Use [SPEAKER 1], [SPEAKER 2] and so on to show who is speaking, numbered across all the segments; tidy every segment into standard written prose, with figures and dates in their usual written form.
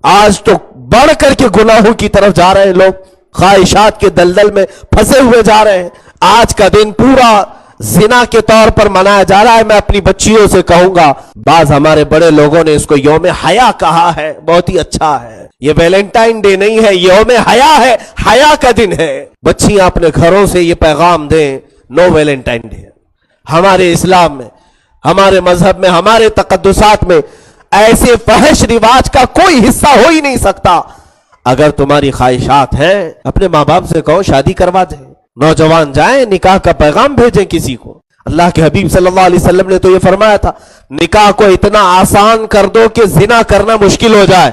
[SPEAKER 1] آج تو بڑھ کر کے گناہوں کی طرف جا رہے ہیں لوگ، خواہشات کے دلدل میں پھنسے ہوئے جا رہے ہیں۔ آج کا دن پورا زنا کے طور پر منایا جا رہا ہے۔ میں اپنی بچیوں سے کہوں گا، بعض ہمارے بڑے لوگوں نے اس کو یوم حیا کہا ہے، بہت ہی اچھا ہے۔ یہ ویلنٹائن ڈے نہیں ہے، یوم حیا ہے، حیا کا دن ہے۔ بچیاں اپنے گھروں سے یہ پیغام دیں، نو ویلنٹائن ڈے۔ ہمارے اسلام میں، ہمارے مذہب میں، ہمارے تقدسات میں ایسے فحش رواج کا کوئی حصہ ہو ہی نہیں سکتا۔ اگر تمہاری خواہشات ہیں، اپنے ماں باپ سے کہو شادی کروا دیں، نوجوان جائیں، نکاح کا پیغام بھیجیں کسی کو۔ اللہ کے حبیب صلی اللہ علیہ وسلم نے تو یہ فرمایا تھا، نکاح کو اتنا آسان کر دو کہ زنا کرنا مشکل ہو جائے،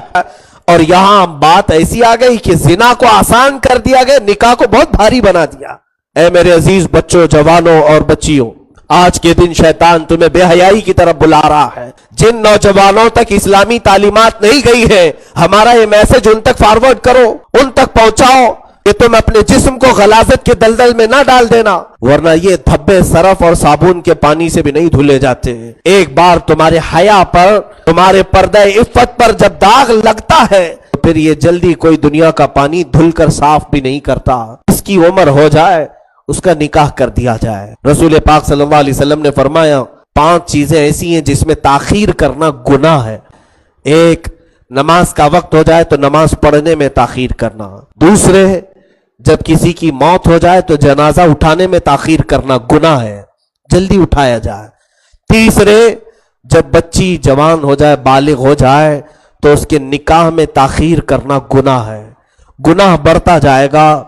[SPEAKER 1] اور یہاں بات ایسی آ گئی کہ زنا کو آسان کر دیا گیا، نکاح کو بہت بھاری بنا دیا۔ اے میرے عزیز بچوں، جوانوں اور بچیوں، آج کے دن شیطان تمہیں بے حیائی کی طرف بلا رہا ہے۔ جن نوجوانوں تک اسلامی تعلیمات نہیں گئی ہے، ہمارا یہ میسج ان تک فارورڈ کرو، ان تک پہنچاؤ کہ تم اپنے جسم کو غلاظت کے دلدل میں نہ ڈال دینا، ورنہ یہ دھبے سرف اور صابن کے پانی سے بھی نہیں دھلے جاتے ہیں۔ ایک بار تمہارے حیا پر، تمہارے پردہ عفت پر جب داغ لگتا ہے تو پھر یہ جلدی کوئی دنیا کا پانی دھل کر صاف بھی نہیں کرتا۔ اس کی عمر ہو جائے، اس کا نکاح کر دیا جائے۔ رسول پاک صلی اللہ علیہ وسلم نے فرمایا 5 چیزیں ایسی ہیں جس میں تاخیر کرنا گناہ ہے۔ ایک، نماز کا وقت ہو جائے تو نماز پڑھنے میں تاخیر کرنا۔ دوسرے، جب کسی کی موت ہو جائے تو جنازہ اٹھانے میں تاخیر کرنا گناہ ہے، جلدی اٹھایا جائے۔ تیسرے، جب بچی جوان ہو جائے، بالغ ہو جائے تو اس کے نکاح میں تاخیر کرنا گناہ ہے۔ گناہ بڑھتا جائے گا،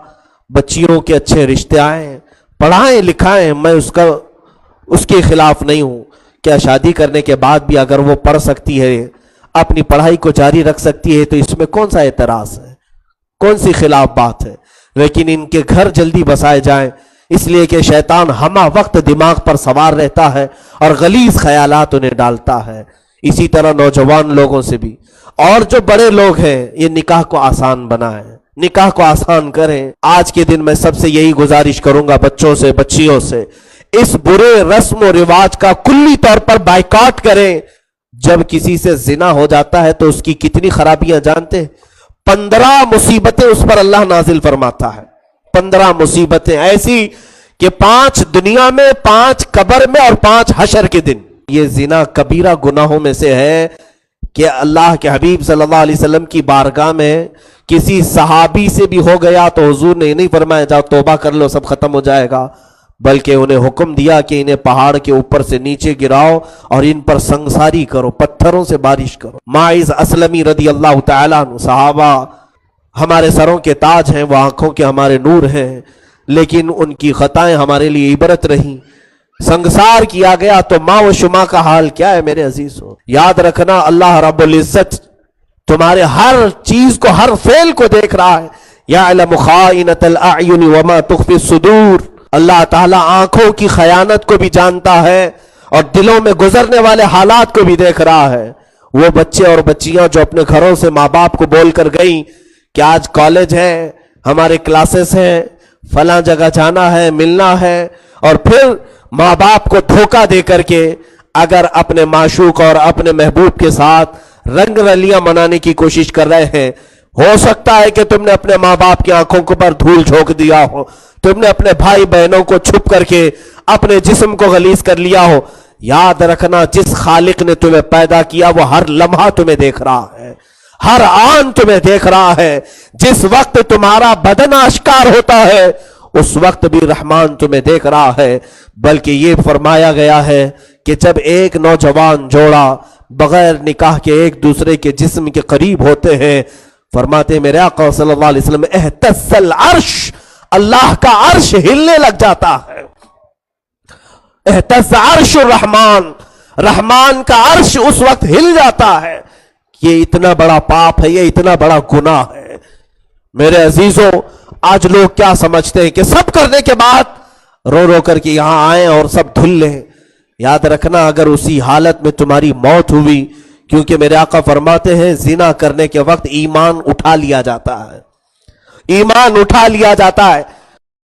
[SPEAKER 1] بچیوں کے اچھے رشتے آئیں، پڑھائیں لکھائیں، میں اس کے خلاف نہیں ہوں۔ کیا شادی کرنے کے بعد بھی اگر وہ پڑھ سکتی ہے، اپنی پڑھائی کو جاری رکھ سکتی ہے تو اس میں کون سا اعتراض ہے، کون سی خلاف بات ہے؟ لیکن ان کے گھر جلدی بسائے جائیں، اس لیے کہ شیطان ہمہ وقت دماغ پر سوار رہتا ہے اور غلیظ خیالات انہیں ڈالتا ہے۔ اسی طرح نوجوان لوگوں سے بھی، اور جو بڑے لوگ ہیں، یہ نکاح کو آسان بنائیں، نکاح کو آسان کریں۔ آج کے دن میں سب سے یہی گزارش کروں گا، بچوں سے، بچیوں سے، اس برے رسم و رواج کا کلی طور پر بائیکاٹ کریں۔ جب کسی سے زنا ہو جاتا ہے تو اس کی کتنی خرابیاں جانتے ہیں؟ 15 مصیبتیں اس پر اللہ نازل فرماتا ہے۔ 15 مصیبتیں ایسی کہ 5 دنیا میں، 5 قبر میں، اور 5 حشر کے دن۔ یہ زنا کبیرہ گناہوں میں سے ہے کہ اللہ کے حبیب صلی اللہ علیہ وسلم کی بارگاہ میں کسی صحابی سے بھی ہو گیا تو حضور نے نہیں فرمایا جاؤ توبہ کر لو سب ختم ہو جائے گا، بلکہ انہیں حکم دیا کہ انہیں پہاڑ کے اوپر سے نیچے گراؤ اور ان پر سنگساری کرو، پتھروں سے بارش کرو۔ ماعز اسلمی رضی اللہ تعالیٰ عنہ، صحابہ ہمارے سروں کے تاج ہیں، وہ آنکھوں کے ہمارے نور ہیں، لیکن ان کی خطائیں ہمارے لیے عبرت رہیں۔ سنگسار کیا گیا تو ماں و شما کا حال کیا ہے میرے عزیزو؟ یاد رکھنا، اللہ رب العزت تمہارے ہر چیز کو، ہر فعل کو دیکھ رہا ہے۔ یعلم خائنۃ الاعین وما تخفی الصدور، اللہ تعالیٰ آنکھوں کی خیانت کو بھی جانتا ہے اور دلوں میں گزرنے والے حالات کو بھی دیکھ رہا ہے۔ وہ بچے اور بچیاں جو اپنے گھروں سے ماں باپ کو بول کر گئیں کہ آج کالج ہے، ہمارے کلاسز ہیں، فلاں جگہ جانا ہے، ملنا ہے، اور پھر ماں باپ کو دھوکہ دے کر کے اگر اپنے معشوق اور اپنے محبوب کے ساتھ رنگ رلیاں منانے کی کوشش کر رہے ہیں، ہو سکتا ہے کہ تم نے اپنے ماں باپ کی آنکھوں کو پر دھول جھونک دیا ہو، تم نے اپنے بھائی بہنوں کو چھپ کر کے اپنے جسم کو غلیظ کر لیا ہو۔ یاد رکھنا، جس خالق نے تمہیں پیدا کیا وہ ہر لمحہ تمہیں دیکھ رہا ہے، ہر آن تمہیں دیکھ رہا ہے۔ جس وقت تمہارا بدن آشکار ہوتا ہے اس وقت بھی رحمان تمہیں دیکھ رہا ہے۔ بلکہ یہ فرمایا گیا ہے کہ جب ایک نوجوان جوڑا بغیر نکاح کے ایک دوسرے کے جسم کے قریب ہوتے ہیں، فرماتے میرے آقا صلی اللہ علیہ وسلم، اہتز العرش، اللہ کا عرش ہلنے لگ جاتا ہے۔ اہتز عرش الرحمن، رحمان کا عرش اس وقت ہل جاتا ہے۔ یہ اتنا بڑا پاپ ہے، یہ اتنا بڑا گناہ ہے۔ میرے عزیزوں، آج لوگ کیا سمجھتے ہیں کہ سب کرنے کے بعد رو رو کر کے یہاں آئیں اور سب دھل لیں۔ یاد رکھنا، اگر اسی حالت میں تمہاری موت ہوئی، کیونکہ میرے آقا فرماتے ہیں زنا کرنے کے وقت ایمان اٹھا لیا جاتا ہے، ایمان اٹھا لیا جاتا ہے۔